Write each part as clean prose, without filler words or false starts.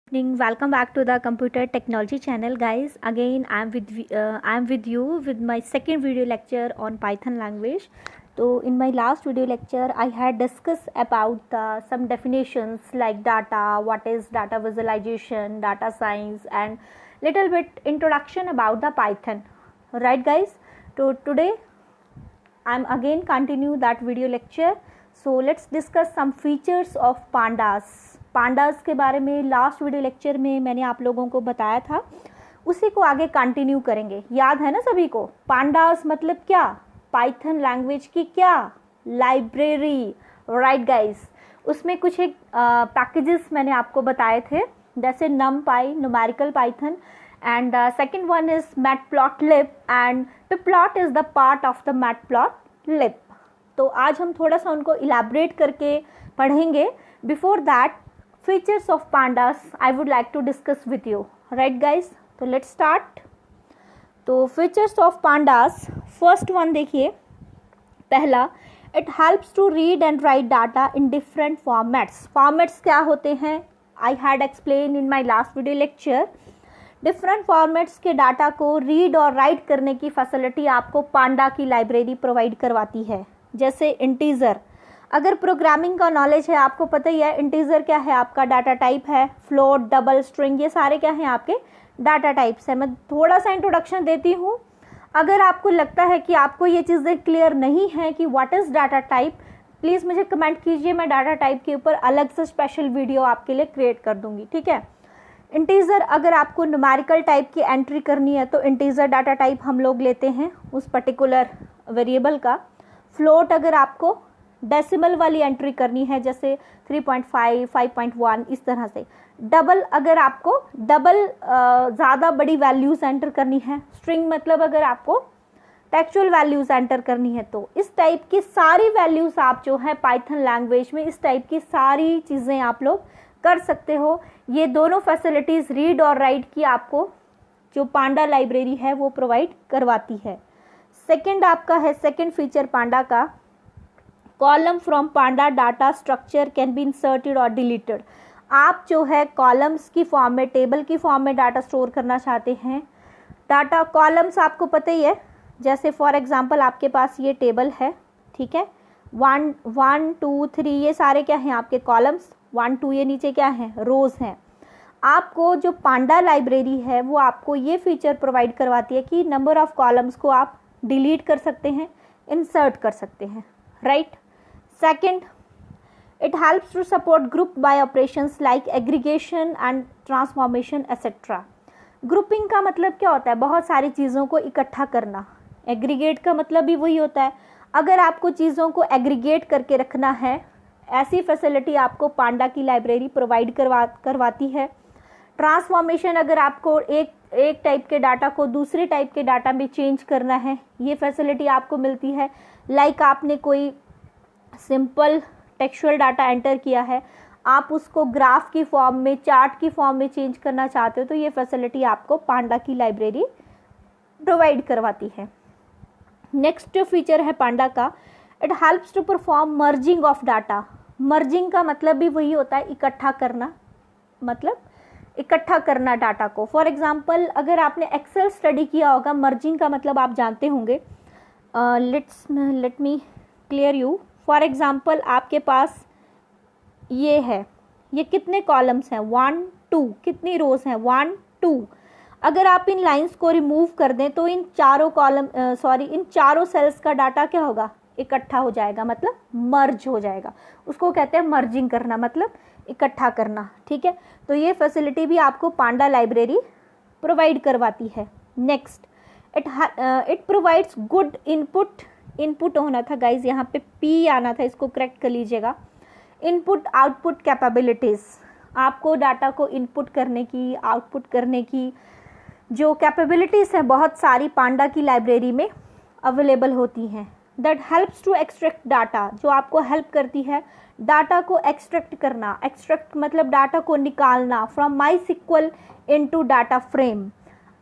Evening. Welcome back to the computer technology channel, guys. Again, I'm with you with my second video lecture on Python language. So in my last video lecture I had discussed about some definitions like data, what is data visualization, data science, and little bit introduction about the Python, right guys? So today I'm again continue that video lecture. So let's discuss some features of pandas के बारे में last video lecture में मैंने आप लोगों को बताया था, उसी को आगे कंटिन्यू करेंगे। याद है ना सभी को? पांडास मतलब क्या? पाइथन लैंग्वेज की क्या लाइब्रेरी, राइट गाइस। उसमें कुछ एक पैकेजेस मैंने आपको बताए थे, जैसे numpy numerical Python, and second one is matplotlib and pyplot is the part of the matplotlib। तो आज हम थोड़ा सा उनको इलैबोरेट करके पढ़ेंगे। Before that features of pandas I would like to discuss with you, right guys. तो let's start. तो features of pandas, first one देखिए, पहला, it helps to read and write data in different formats. Formats क्या होते हैं? I had explain in my last video lecture. Different formats के data को read और राइट करने की फैसिलिटी आपको पांडा की लाइब्रेरी प्रोवाइड करवाती है। जैसे इंटीजर, अगर प्रोग्रामिंग का नॉलेज है, आपको पता ही है इंटीजर क्या है, आपका डाटा टाइप है। फ्लोट, डबल, स्ट्रिंग, ये सारे क्या हैं? आपके डाटा टाइप्स है। मैं थोड़ा सा इंट्रोडक्शन देती हूँ। अगर आपको लगता है कि आपको ये चीज़ें क्लियर नहीं है कि what is data type, please मुझे कमेंट कीजिए, मैं डाटा टाइप के ऊपर अलग से स्पेशल वीडियो आपके लिए क्रिएट कर दूंगी, ठीक है। इंटीजर, अगर आपको न्यूमेरिकल टाइप की एंट्री करनी है तो इंटीजर डाटा टाइप हम लोग लेते हैं उस पर्टिकुलर वेरिएबल का। फ्लोट, अगर आपको डेसिमल वाली एंट्री करनी है, जैसे 3.5, 5.1, इस तरह से। डबल, अगर आपको डबल ज़्यादा बड़ी वैल्यूज़ एंटर करनी है। स्ट्रिंग मतलब अगर आपको टेक्सचुअल वैल्यूज़ एंटर करनी है। तो इस टाइप की सारी वैल्यूज़ आप जो है पाइथन लैंग्वेज में इस टाइप की सारी चीज़ें आप लोग कर सकते हो। ये दोनों फैसिलिटीज़ रीड और राइट की आपको जो पांडा लाइब्रेरी है वो प्रोवाइड करवाती है। सेकंड आपका है, सेकंड फीचर पांडा का, column from Panda data structure can be inserted और डिलीटेड। आप जो है कॉलम्स की फॉर्म में, टेबल की फॉर्म में डाटा स्टोर करना चाहते हैं। डाटा कॉलम्स आपको पता ही है, जैसे फॉर एग्जांपल आपके पास ये टेबल है, ठीक है, 1, 1, 2, 3, ये सारे क्या हैं? आपके कॉलम्स। 1, 2, ये नीचे क्या है? रोज हैं। आपको जो पांडा लाइब्रेरी है वो आपको ये फीचर प्रोवाइड करवाती है कि नंबर ऑफ कॉलम्स को आप डिलीट कर सकते हैं, इंसर्ट कर सकते हैं, right. Second, it helps to support group by operations like aggregation and transformation etcetera. Grouping का मतलब क्या होता है? बहुत सारी चीज़ों को इकट्ठा करना। एग्रीगेट का मतलब भी वही होता है। अगर आपको चीज़ों को एग्रीगेट करके रखना है, ऐसी फैसिलिटी आपको पांडा की लाइब्रेरी प्रोवाइड करवाती है। ट्रांसफॉर्मेशन, अगर आपको एक टाइप के डाटा को दूसरे टाइप के डाटा में चेंज करना है, ये फैसिलिटी आपको मिलती है। लाइक आपने कोई सिंपल टेक्सचुअल डाटा एंटर किया है, आप उसको ग्राफ की फॉर्म में, चार्ट की फॉर्म में चेंज करना चाहते हो, तो ये फैसिलिटी आपको पांडा की लाइब्रेरी प्रोवाइड करवाती है। नेक्स्ट जो फीचर है पांडा का, it helps to perform merging of data. Merging का मतलब भी वही होता है, इकट्ठा करना, मतलब इकट्ठा करना डाटा को। फॉर एग्जांपल, अगर आपने एक्सेल स्टडी किया होगा, मर्जिंग का मतलब आप जानते होंगे। Let me clear you. For example, आपके पास ये है, ये कितने कॉलम्स हैं? 1, 2, कितनी रोज हैं? 1, 2। अगर आप इन लाइंस को रिमूव कर दें तो इन चारों सेल्स का डाटा क्या होगा? इकट्ठा हो जाएगा, मतलब मर्ज हो जाएगा। उसको कहते हैं मर्जिंग करना, मतलब इकट्ठा करना, ठीक है। तो ये फैसिलिटी भी आपको पांडा लाइब्रेरी प्रोवाइड करवाती है। Next, it provides good input होना था गाइज, यहाँ पे पी आना था, इसको करेक्ट कर लीजिएगा। इनपुट आउटपुट कैपेबिलिटीज़, आपको डाटा को इनपुट करने की, आउटपुट करने की जो कैपेबिलिटीज़ हैं बहुत सारी पांडा की लाइब्रेरी में अवेलेबल होती हैं। That helps to extract data, जो आपको हेल्प करती है डाटा को एक्सट्रैक्ट करना। एक्सट्रैक्ट मतलब डाटा को निकालना, from MySQL into data frame.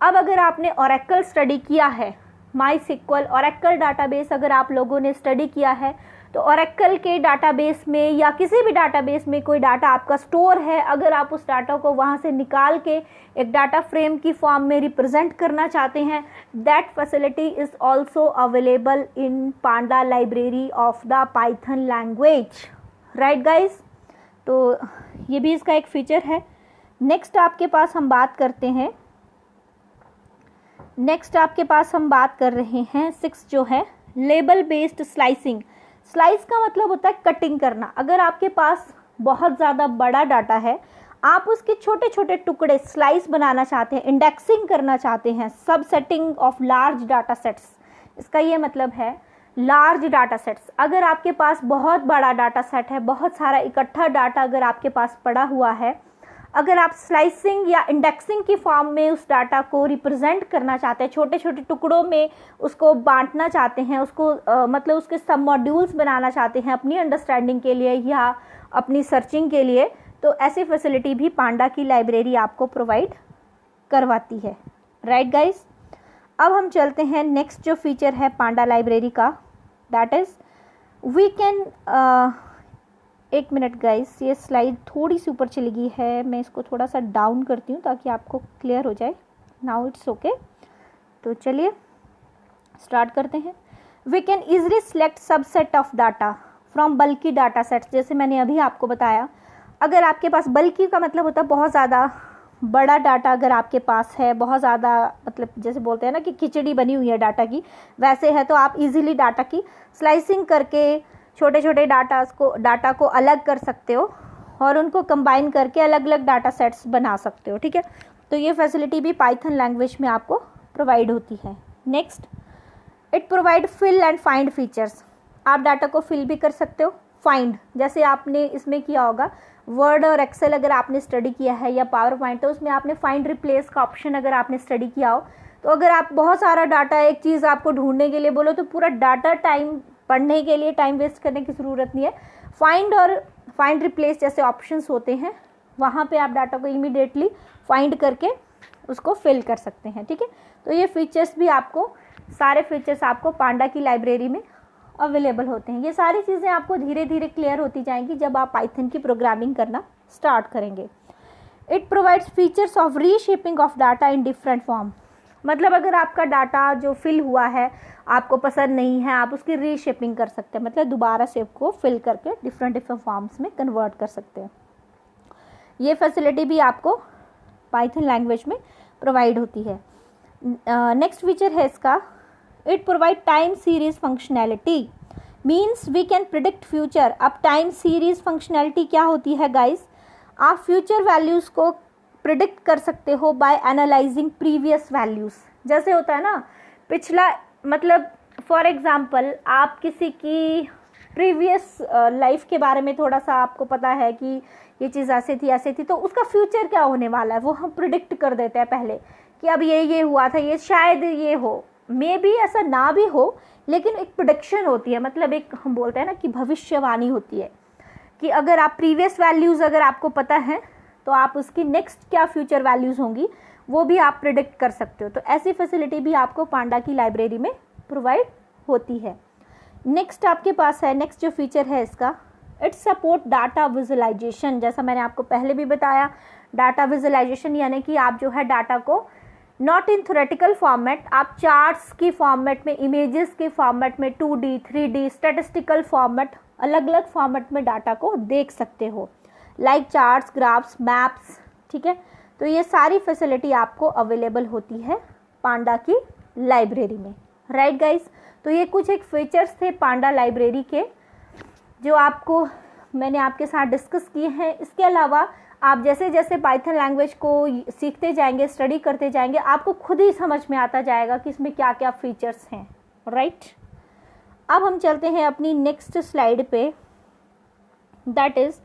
अब अगर आपने ओरेकल स्टडी किया है, माई सिक्वल ओरेकल डाटाबेस अगर आप लोगों ने स्टडी किया है, तो ओरेकल के डाटाबेस में या किसी भी डाटाबेस में कोई डाटा आपका स्टोर है, अगर आप उस डाटा को वहाँ से निकाल के एक डाटा फ्रेम की फॉर्म में रिप्रेजेंट करना चाहते हैं, that facility is also available in Panda library of the Python language, right guys. तो ये भी इसका एक फीचर है। नेक्स्ट आपके पास हम बात करते हैं, नेक्स्ट आपके पास हम बात कर रहे हैं 6 जो है लेबल बेस्ड स्लाइसिंग। स्लाइस का मतलब होता है कटिंग करना। अगर आपके पास बहुत ज़्यादा बड़ा डाटा है, आप उसके छोटे छोटे टुकड़े स्लाइस बनाना चाहते हैं, इंडेक्सिंग करना चाहते हैं, सब setting of large data sets, इसका ये मतलब है लार्ज डाटा सेट्स। अगर आपके पास बहुत बड़ा डाटा सेट है, बहुत सारा इकट्ठा डाटा अगर आपके पास पड़ा हुआ है, अगर आप स्लाइसिंग या इंडेक्सिंग की फॉर्म में उस डाटा को रिप्रेजेंट करना चाहते हैं, छोटे छोटे टुकड़ों में उसको बांटना चाहते हैं, उसको मतलब उसके सब मॉड्यूल्स बनाना चाहते हैं अपनी अंडरस्टैंडिंग के लिए या अपनी सर्चिंग के लिए, तो ऐसी फैसिलिटी भी पांडा की लाइब्रेरी आपको प्रोवाइड करवाती है, राइट गाइज। अब हम चलते हैं नेक्स्ट जो फीचर है पांडा लाइब्रेरी का, दैट इज़ वी कैन एक मिनट गाइस, ये स्लाइड थोड़ी सी ऊपर चली गई है, मैं इसको थोड़ा सा डाउन करती हूँ ताकि आपको क्लियर हो जाए। Now it's okay. तो चलिए स्टार्ट करते हैं। We can easily select subset of data from bulky data sets. जैसे मैंने अभी आपको बताया, अगर आपके पास बल्की का मतलब होता है बहुत ज़्यादा बड़ा डाटा अगर आपके पास है, बहुत ज़्यादा मतलब जैसे बोलते हैं ना कि खिचड़ी बनी हुई है डाटा की, वैसे है, तो आप इजीली डाटा की स्लाइसिंग करके छोटे छोटे डाटा को अलग कर सकते हो और उनको कंबाइन करके अलग अलग डाटा सेट्स बना सकते हो, ठीक है। तो ये फैसिलिटी भी पाइथन लैंग्वेज में आपको प्रोवाइड होती है। Next, it provide fill and find features. आप डाटा को फिल भी कर सकते हो, फाइंड जैसे आपने इसमें किया होगा, वर्ड और एक्सेल अगर आपने स्टडी किया है या पावर पॉइंट, तो उसमें आपने फाइंड रिप्लेस का ऑप्शन अगर आपने स्टडी किया हो, तो अगर आप बहुत सारा डाटा एक चीज़ आपको ढूंढने के लिए बोलो तो पूरा डाटा टाइम पढ़ने के लिए टाइम वेस्ट करने की ज़रूरत नहीं है। फाइंड और फाइंड रिप्लेस जैसे ऑप्शंस होते हैं, वहाँ पे आप डाटा को इमीडिएटली फाइंड करके उसको फिल कर सकते हैं, ठीक है। तो ये फीचर्स भी आपको, सारे फीचर्स आपको पांडा की लाइब्रेरी में अवेलेबल होते हैं। ये सारी चीज़ें आपको धीरे धीरे क्लियर होती जाएंगी जब आप पाइथन की प्रोग्रामिंग करना स्टार्ट करेंगे। It provides features of reshaping of data in different form. मतलब अगर आपका डाटा जो फिल हुआ है आपको पसंद नहीं है, आप उसकी रीशेपिंग कर सकते हैं, मतलब दोबारा से को फिल करके डिफरेंट फॉर्म्स में कन्वर्ट कर सकते हैं। ये फैसिलिटी भी आपको पाइथन लैंग्वेज में प्रोवाइड होती है। नेक्स्ट फीचर है इसका, it provide time series functionality, means we can predict future. अब टाइम सीरीज फंक्शनैलिटी क्या होती है गाइज? आप फ्यूचर वैल्यूज़ को प्रिडिक्ट कर सकते हो बाय एनालाइजिंग प्रीवियस वैल्यूज़। जैसे होता है ना पिछला, मतलब फॉर एग्जांपल आप किसी की प्रीवियस लाइफ के बारे में थोड़ा सा आपको पता है कि ये चीज़ ऐसे थी, तो उसका फ्यूचर क्या होने वाला है वो हम प्रिडिक्ट कर देते हैं पहले कि अब ये हुआ था, ये शायद ये हो, मे बी ऐसा ना भी हो, लेकिन एक प्रेडिक्शन होती है, मतलब एक हम बोलते हैं ना कि भविष्यवाणी होती है कि अगर आप प्रीवियस वैल्यूज़ अगर आपको पता है तो आप उसकी नेक्स्ट क्या फ्यूचर वैल्यूज़ होंगी वो भी आप प्रिडिक्ट कर सकते हो। तो ऐसी फैसिलिटी भी आपको पांडा की लाइब्रेरी में प्रोवाइड होती है। नेक्स्ट आपके पास है, नेक्स्ट जो फीचर है इसका, इट सपोर्ट डाटा विजुअलाइजेशन। जैसा मैंने आपको पहले भी बताया, डाटा विजुअलाइजेशन यानी कि आप जो है डाटा को नॉट इन थ्योरेटिकल फॉर्मेट, आप चार्ट्स की फॉर्मेट में, इमेजेस के फॉर्मेट में, 2D 3D स्टैटिस्टिकल फॉर्मेट, अलग अलग फॉर्मेट में डाटा को देख सकते हो, लाइक चार्ट्स, ग्राफ्स, मैप्स, ठीक है। तो ये सारी फैसिलिटी आपको अवेलेबल होती है पांडा की लाइब्रेरी में, राइट गाइस। तो ये कुछ एक फीचर्स थे पांडा लाइब्रेरी के जो आपको मैंने आपके साथ डिस्कस किए हैं। इसके अलावा आप जैसे जैसे पाइथन लैंग्वेज को सीखते जाएंगे, स्टडी करते जाएंगे, आपको खुद ही समझ में आता जाएगा कि इसमें क्या क्या फीचर्स हैं, राइट। अब हम चलते हैं अपनी नेक्स्ट स्लाइड पे, that is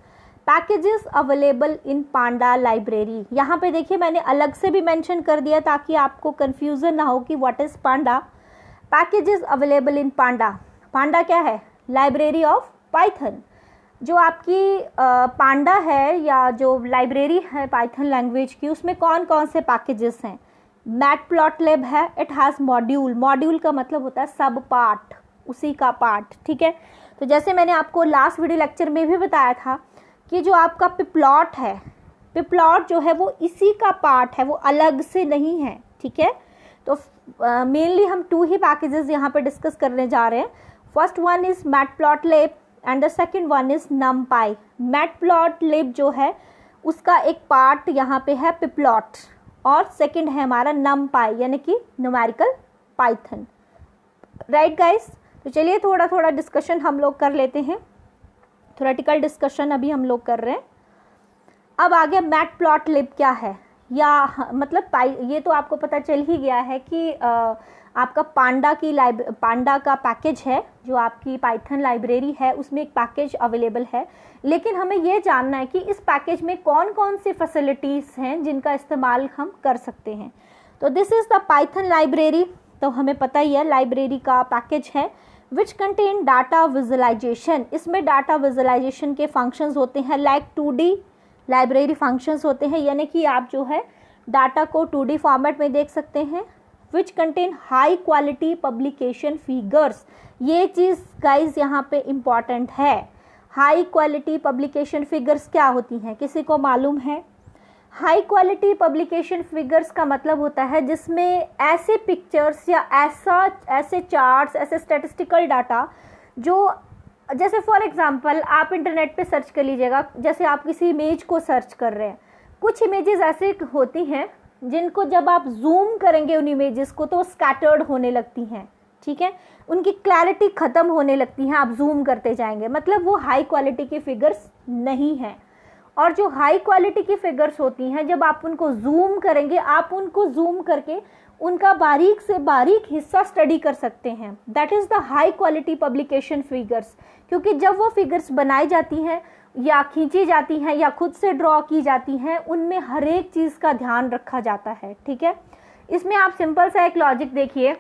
packages available in Panda library. यहाँ पे देखिए मैंने अलग से भी मेंशन कर दिया ताकि आपको कंफ्यूजन ना हो कि what is panda. Packages available in panda, panda क्या है? Library of python. जो आपकी पांडा है या जो लाइब्रेरी है पाइथन लैंग्वेज की, उसमें कौन कौन से पैकेजेस हैं? मैटप्लॉटलिब है, इट हैज़ मॉड्यूल, मॉड्यूल का मतलब होता है सब पार्ट, उसी का पार्ट, ठीक है। तो जैसे मैंने आपको लास्ट वीडियो लेक्चर में भी बताया था कि जो आपका पिप्लॉट है, पिप्लॉट जो है वो इसी का पार्ट है, वो अलग से नहीं है, ठीक है। तो मेनली हम 2 ही पैकेजेस यहाँ पे डिस्कस करने जा रहे हैं। First one is matplotlib and the second one is नमपाई। Matplotlib जो है उसका एक पार्ट यहाँ पे है पिप्लॉट, और सेकंड है हमारा नमपाई यानी कि न्यूमेरिकल पाइथन, राइट गाइस। तो चलिए थोड़ा थोड़ा डिस्कशन हम लोग कर लेते हैं, थ्योरेटिकल डिस्कशन अभी हम लोग कर रहे हैं। अब आगे मैटप्लॉटलिब क्या है, या मतलब ये तो आपको पता चल ही गया है कि आपका पांडा का पैकेज है, जो आपकी पाइथन लाइब्रेरी है उसमें एक पैकेज अवेलेबल है। लेकिन हमें ये जानना है कि इस पैकेज में कौन कौन सी फैसिलिटीज़ हैं जिनका इस्तेमाल हम कर सकते हैं। तो this is the Python library, तो हमें पता ही है लाइब्रेरी का पैकेज है विच कंटेन डाटा विजुअलाइजेशन। इसमें डाटा विजुअलाइजेशन के फंक्शंस होते हैं, लाइक 2D लाइब्रेरी फंक्शंस होते हैं, यानी कि आप जो है डाटा को 2D फॉर्मेट में देख सकते हैं। Which contain high quality publication figures, ये चीज़ गाइज यहाँ पे इम्पॉर्टेंट है। हाई क्वालिटी पब्लिकेशन फिगर्स क्या होती हैं, किसी को मालूम है? हाई क्वालिटी पब्लिकेशन फिगर्स का मतलब होता है जिसमें ऐसे पिक्चर्स या ऐसे चार्ट्स, ऐसे स्टैटिस्टिकल डाटा जो, जैसे फॉर एग्जांपल आप इंटरनेट पे सर्च कर लीजिएगा, जैसे आप किसी इमेज को सर्च कर रहे हैं, कुछ इमेजेस ऐसे होती हैं जिनको जब आप जूम करेंगे उन इमेजेस को तो स्कैटर्ड होने लगती हैं, ठीक है, उनकी क्लैरिटी ख़त्म होने लगती है, आप जूम करते जाएंगे, मतलब वो हाई क्वालिटी की फिगर्स नहीं है। और जो हाई क्वालिटी की फिगर्स होती हैं, जब आप उनको जूम करेंगे, आप उनको जूम करके उनका बारीक से बारीक हिस्सा स्टडी कर सकते हैं, that is the high quality publication figures. क्योंकि जब वो फिगर्स बनाई जाती हैं या खींची जाती हैं या खुद से ड्रॉ की जाती हैं, उनमें हर एक चीज़ का ध्यान रखा जाता है, ठीक है। इसमें आप सिंपल सा एक लॉजिक देखिए,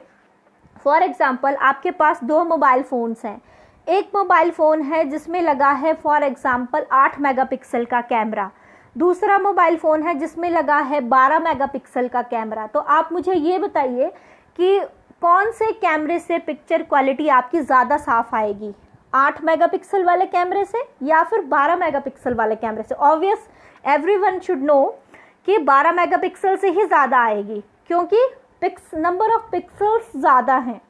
फॉर एग्जांपल आपके पास 2 मोबाइल फ़ोन्स हैं। एक मोबाइल फ़ोन है जिसमें लगा है फॉर एग्जांपल 8 मेगापिक्सल का कैमरा, दूसरा मोबाइल फ़ोन है जिसमें लगा है 12 मेगापिक्सल का कैमरा। तो आप मुझे ये बताइए कि कौन से कैमरे से पिक्चर क्वालिटी आपकी ज़्यादा साफ़ आएगी, 8 मेगापिक्सल वाले कैमरे से या फिर 12 मेगापिक्सल वाले कैमरे से? ऑब्वियस एवरीवन शुड नो कि 12 मेगापिक्सल से ही ज़्यादा आएगी, क्योंकि नंबर ऑफ पिक्सल्स ज़्यादा हैं,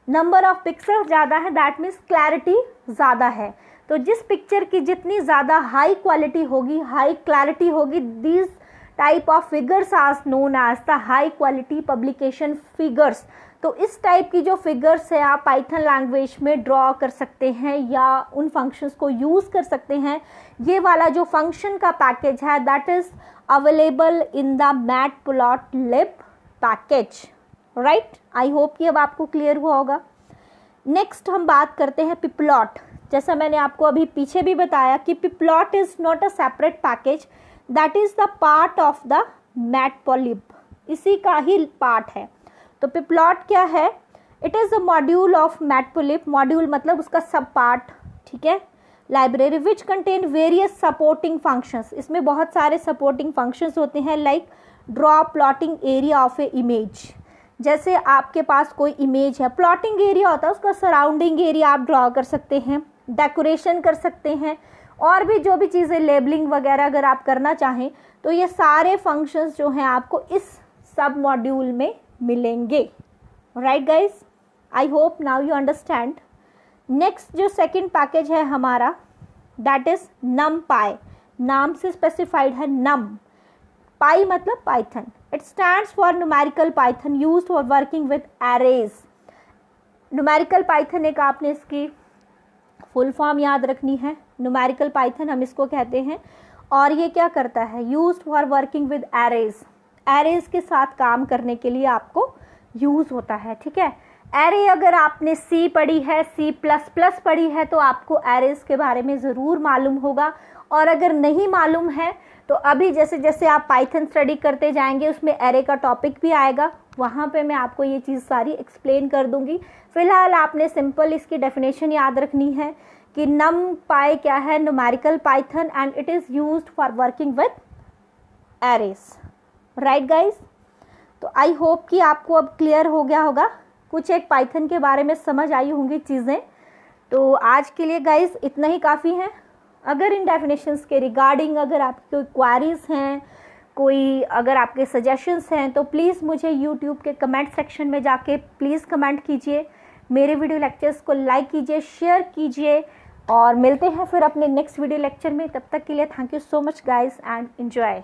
नंबर ऑफ पिक्सल ज़्यादा है, दैट मीन्स क्लैरिटी ज़्यादा है। तो जिस पिक्चर की जितनी ज़्यादा हाई क्वालिटी होगी, हाई क्लैरिटी होगी, these type of figures are known as the high quality publication figures. तो इस टाइप की जो फिगर्स है आप पाइथन लैंग्वेज में ड्रॉ कर सकते हैं या उन फंक्शंस को यूज़ कर सकते हैं। ये वाला जो फंक्शन का पैकेज है that is available in the matplotlib package, right. I hope कि अब आपको क्लियर हुआ होगा। नेक्स्ट हम बात करते हैं पिप्लॉट। जैसा मैंने आपको अभी पीछे भी बताया कि pyplot is not a separate package, that is the part of the matplotlib, इसी का ही पार्ट है। तो पिप्लॉट क्या है? It is a module of matplotlib, module मतलब उसका सब पार्ट, ठीक है, library which contain various supporting functions. इसमें बहुत सारे सपोर्टिंग फंक्शंस होते हैं, like draw plotting area of a image. जैसे आपके पास कोई इमेज है, प्लॉटिंग एरिया होता है, उसका सराउंडिंग एरिया आप ड्रॉ कर सकते हैं, डेकोरेशन कर सकते हैं, और भी जो भी चीज़ें लेबलिंग वगैरह अगर आप करना चाहें तो ये सारे फंक्शंस जो हैं आपको इस सब मॉड्यूल में मिलेंगे, right guys. I hope now you understand. Next जो सेकंड पैकेज है हमारा दैट इज नमपाई, नाम से स्पेसिफाइड है नम, पाई मतलब Python. It stands for numerical Python used for working with arrays. Numerical Python एक आपने इसकी फुल फॉर्म याद रखनी है, न्यूमेरिकल पाइथन हम इसको कहते हैं, और ये क्या करता है? Used for working with arrays, arrays के साथ काम करने के लिए आपको यूज़ होता है, ठीक है। एरे अगर आपने सी पढ़ी है, C++ पढ़ी है तो आपको एरेज के बारे में ज़रूर मालूम होगा, और अगर नहीं मालूम है तो अभी जैसे जैसे आप पाइथन स्टडी करते जाएंगे उसमें एरे का टॉपिक भी आएगा, वहाँ पे मैं आपको ये चीज़ सारी एक्सप्लेन कर दूंगी। फिलहाल आपने सिंपल इसकी डेफिनेशन याद रखनी है कि NumPy क्या है? Numerical Python and it is used for working with arrays, right guys. तो आई होप कि आपको अब क्लियर हो गया होगा, कुछ एक पाइथन के बारे में समझ आई होंगी चीज़ें। तो आज के लिए गाइस इतना ही काफ़ी है। अगर इन डेफिनेशंस के रिगार्डिंग अगर आपकी कोई क्वारीज हैं, कोई अगर आपके सजेशंस हैं, तो प्लीज़ मुझे यूट्यूब के कमेंट सेक्शन में जाके प्लीज़ कमेंट कीजिए। मेरे वीडियो लेक्चर्स को लाइक कीजिए, शेयर कीजिए, और मिलते हैं फिर अपने नेक्स्ट वीडियो लेक्चर में। तब तक के लिए thank you so much guys and enjoy.